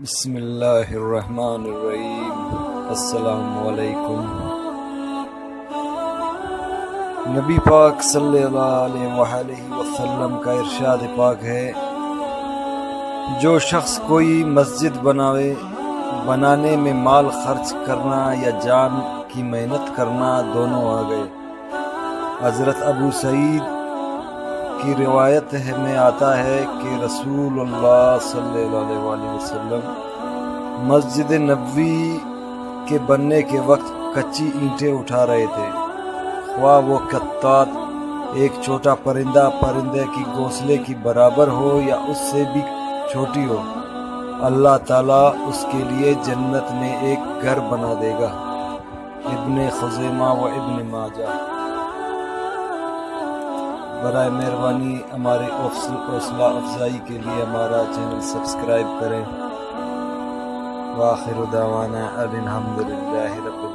بسم اللہ الرحمن الرحیم۔ السلام علیکم۔ نبی پاک صلی اللہ علیہ وآلہ وسلم کا ارشاد پاک ہے، جو شخص کوئی مسجد بنانے میں مال خرچ کرنا یا جان کی محنت کرنا دونوں آ گئے۔ حضرت ابو سعید کی روایت میں آتا ہے کہ رسول اللہ صلی اللہ علیہ وآلہ وسلم مسجد نبوی کے بننے کے وقت کچی اینٹیں اٹھا رہے تھے، خواہ وہ قطات ایک چھوٹا پرندے کی گھونسلے کی برابر ہو یا اس سے بھی چھوٹی ہو، اللہ تعالیٰ اس کے لیے جنت میں ایک گھر بنا دے گا۔ ابن خزیمہ و ابن ماجہ۔ برائے مہربانی ہماری حوصلہ افزائی کے لیے ہمارا چینل سبسکرائب کریں۔ وآخر دعوانا الحمدللہ رب